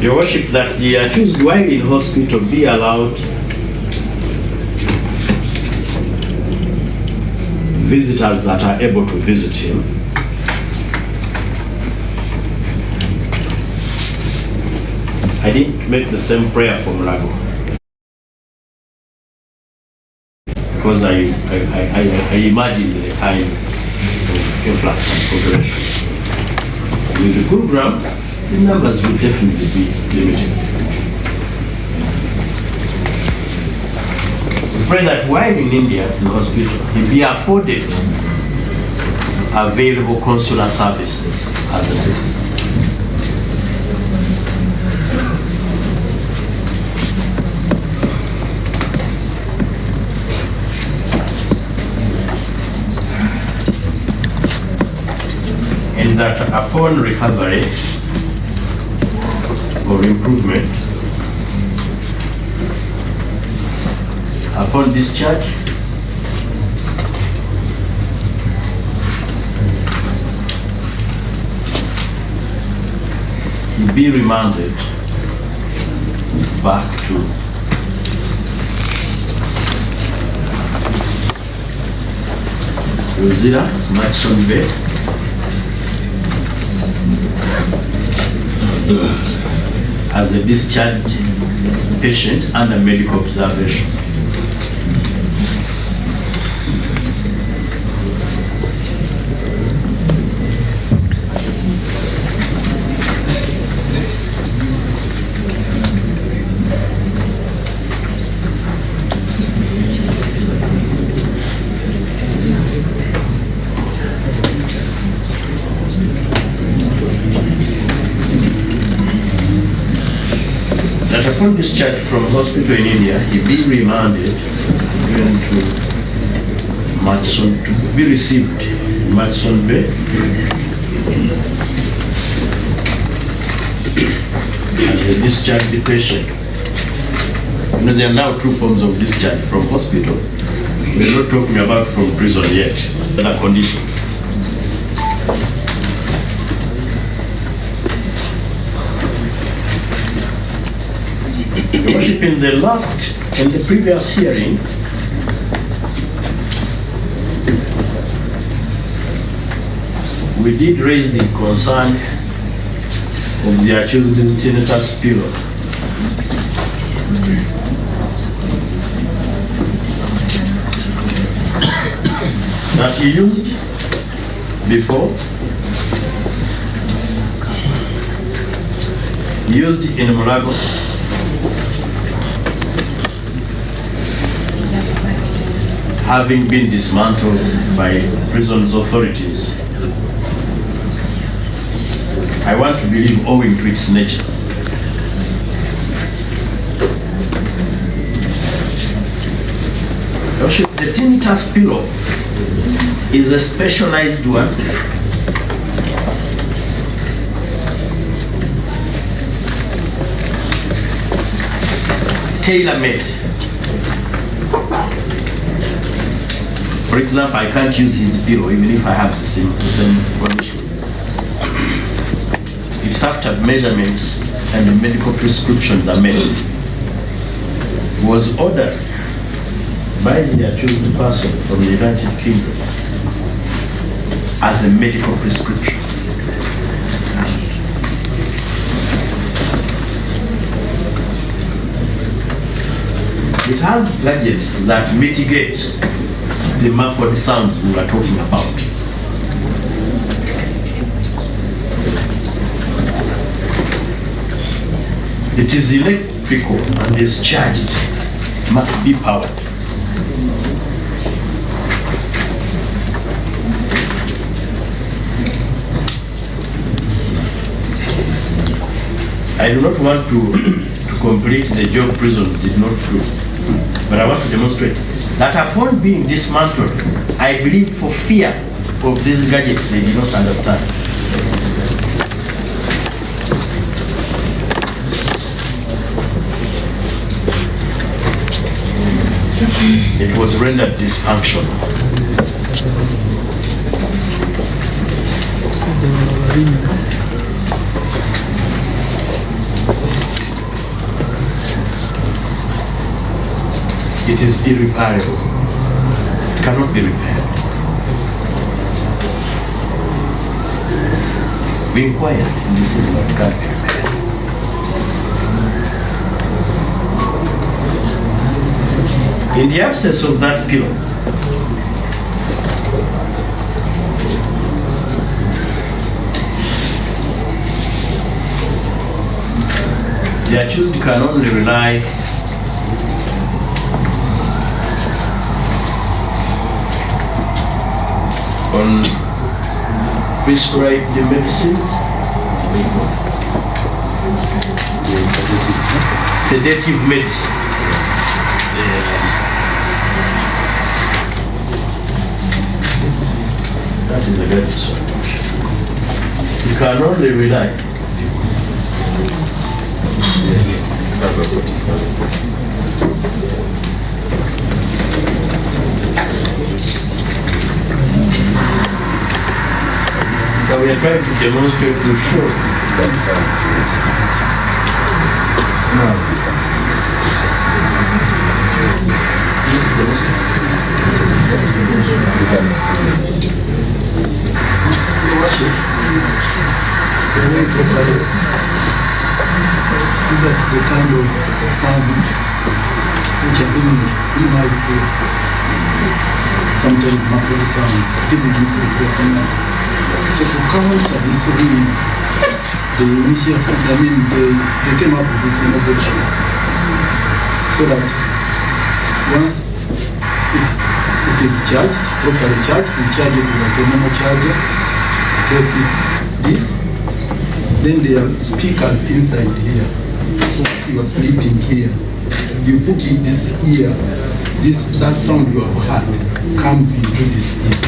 Your Worship, that the accused while in hospital be allowed visitors that are able to visit him. I didn't make the same prayer for Mulago because I imagine the kind of influx and progression. With the good ground, the numbers will definitely be limited. We pray that while in India, in hospital, he be afforded available consular services as a citizen. And that upon recovery or improvement, upon discharge, he be remanded back to Rosira, Maxon Bay, as a discharged patient under medical observation. That upon discharge from hospital in India, he be remanded again to Matson to be received in Matson Bay as a discharged patient. You know, there are now two forms of discharge from hospital. We're not talking about from prison yet, other conditions. Your Worship, in the previous hearing, we did raise the concern of the accused tinnitus pillow. That he used before, used in Mulago, having been dismantled by prison's authorities. I want to believe owing to its nature. Worship, the tinnitus pillow is a specialized one tailor-made. For example, I can't use his pillow even if I have the same condition. It's after measurements and the medical prescriptions are made. It was ordered by the accused person from the United Kingdom as a medical prescription. It has gadgets that mitigate the muffled sounds we were talking about. It is electrical and is charged, must be powered. I do not want to complete the job prisons did not do, but I want to demonstrate that upon being dismantled, I believe for fear of these gadgets they did not understand. It was rendered dysfunctional. it is irreparable. It cannot be repaired. We inquired in this area, but it can't be repaired. In the absence of that pillar, the accused can only rely on prescribed medicines, sedative medicine. That is a great solution. You can only rely. But we are trying to demonstrate to show that these are the kind of sounds which are in my group. Sometimes muffled sounds, even this replacement. So to counter this, the initial, they came up with this innovation so that once it is charged, properly charged, we charge it with a normal charger. There's this. Then there are speakers inside here. So as you are sleeping here, you put in this ear, that sound you have heard comes into this ear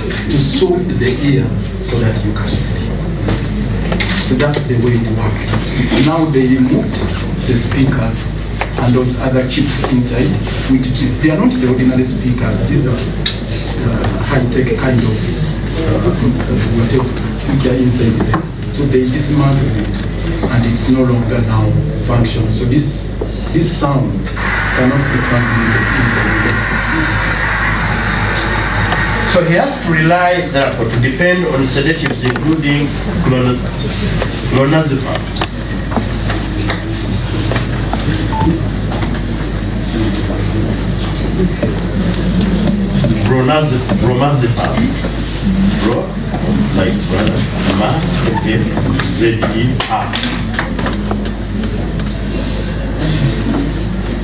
to soothe the ear so that you can sleep. So that's the way it works. Now they removed the speakers and those other chips inside, which they are not the ordinary speakers. These are high-tech kind of whatever which are inside there. So they dismantled it, and it's no longer now functional. So this sound cannot be transmitted inside there. So he has to rely, therefore, to depend on sedatives including clonazepam. Bromazepam. Bro, like brother, ma, Z-E-R.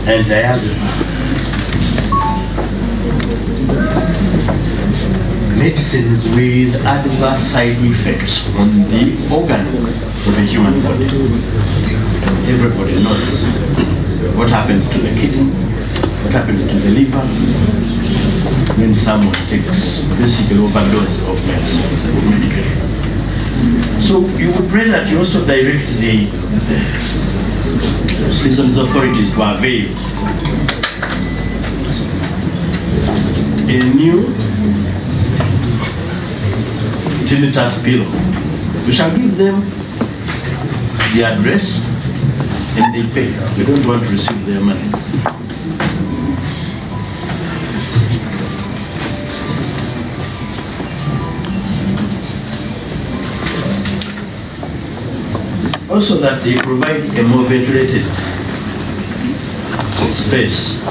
And diazepam. Medicines with adverse side effects on the organs of the human body. Everybody knows what happens to the kidney, what happens to the liver when someone takes basically overdose of medicine, of medication. So you would pray that you also direct the prison's authorities to avail a new tinnitus pillow. We shall give them the address and they pay. We don't want to receive their money. Also that they provide a more ventilated space.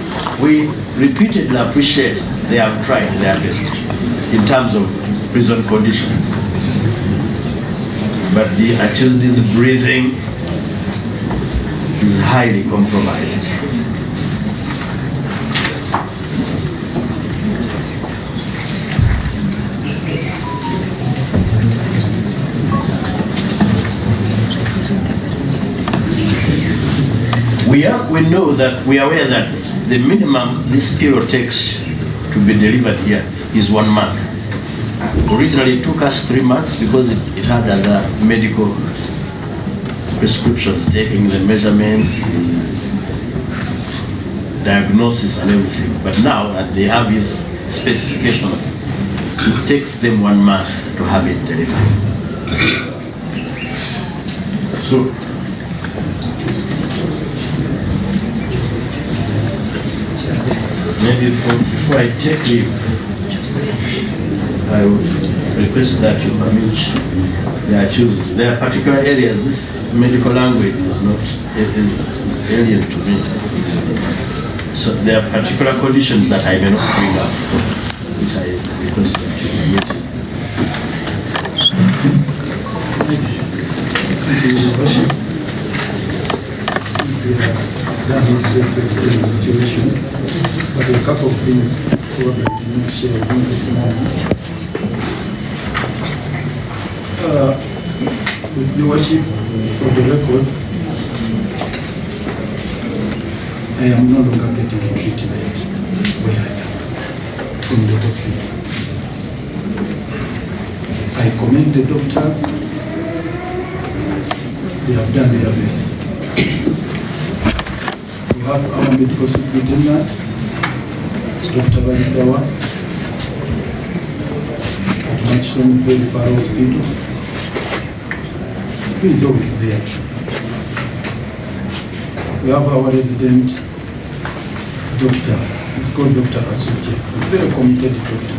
We repeatedly appreciate they have tried their best in terms of prison conditions. But the accused's breathing is highly compromised. We know that we are aware that the minimum this period takes to be delivered here is 1 month. Originally it took us 3 months because it had other medical prescriptions, taking the measurements, the diagnosis and everything. But now that they have these specifications, it takes them 1 month to have it delivered. So before I take leave, I would request that you permit their choosing. There are particular areas this medical language is not is alien to me. So there are particular conditions that I may not bring up, which I request that you permit. Done his best to explain the situation, but a couple of things probably did not share with me this morning. With the worship for the record, I am no longer getting a treatment where I am from the hospital. I commend the doctors. They have done their best. We have our medical superintendent, Dr. Banidawa, at Matchstone Very Far Hospital. He is always there. We have our resident doctor. It's called Dr. Asuke, a very committed doctor.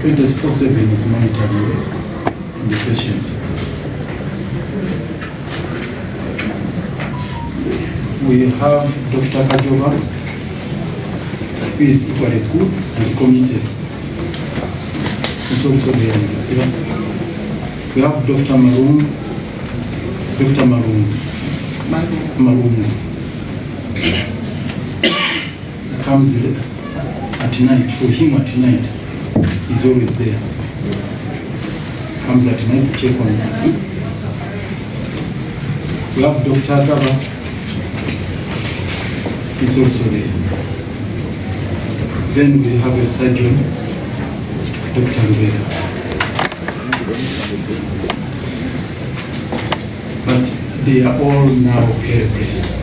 24/7 is monitoring the patients. We have Dr. Kajoba, who is equally good and committed. He's also there in the city. We have Dr. Maroon, comes at night. For him at night, he's always there. Comes at night to check on us. We have Dr. Agaba. Is also there. Then we have a surgeon, Dr. Rubega. But they are all now helpless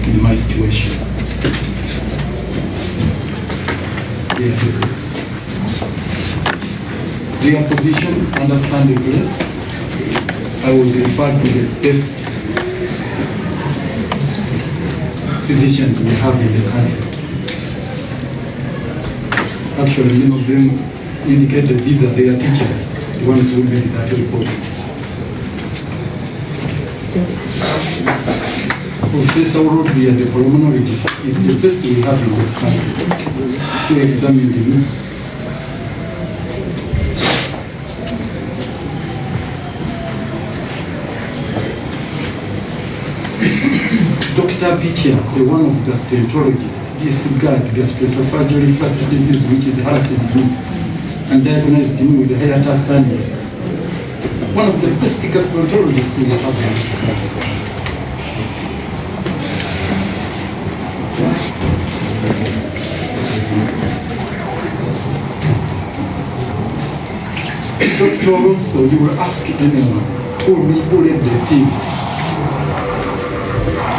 in my situation. They are helpless. Their position, understandably, I was referred to the best physicians we have in the country. Actually, many of them indicated these are their teachers, the ones who made that report. Professor Rodby, the pulmonologist, is the best we have in this country to examine the youth. Dr. Pichia, the one of gastroenterologists, this GAD, gastroesophageal reflux disease, which is harassing me, and diagnosed him with hiatus hernia. One of the best gastroenterologists we have in this country. Dr. Rufo, you will ask anyone who led the team.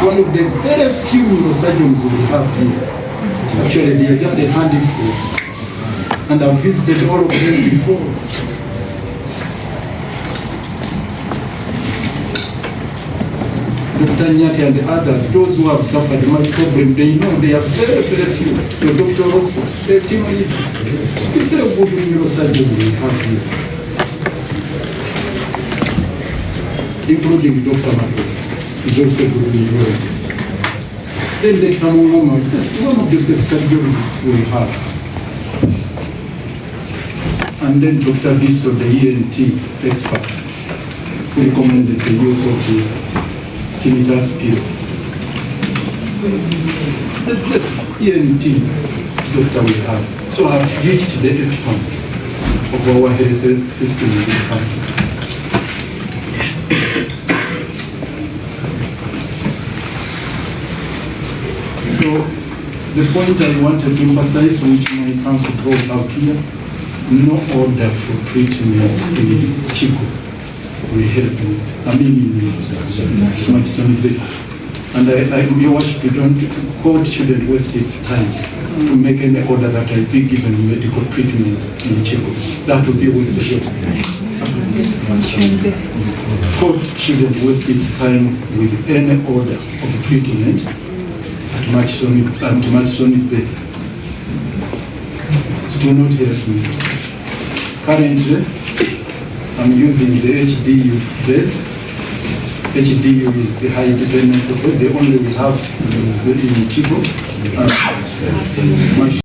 One of the very few neurosurgeons we have here. Actually, they are just a handful. And I've visited all of them before. Dr. Nyati and the others, those who have suffered my problem, they know they are very, very few. So Dr. Rofo, the team is very good neurosurgeon we have here. Including Dr. Matthew. Is also good neurologist. Then they come home, that's one of the best cardiologists we have. And then Dr. Bisso, the ENT expert, who recommended the use of this tinnitus pill. The best ENT doctor we have. So I've reached the epitome of our health system in this country. So the point I wanted to emphasize, which my council brought out here, no order for treatment in Chico will help with. I mean, and your worship, court shouldn't waste its time to make any order that I be given medical treatment in Chico. That would be a waste of time. Court shouldn't waste its time with any order of treatment at multitronic bed. Do not help me. Currently, I'm using the HDU bed. HDU is high dependency bed. The only we have is in Chico.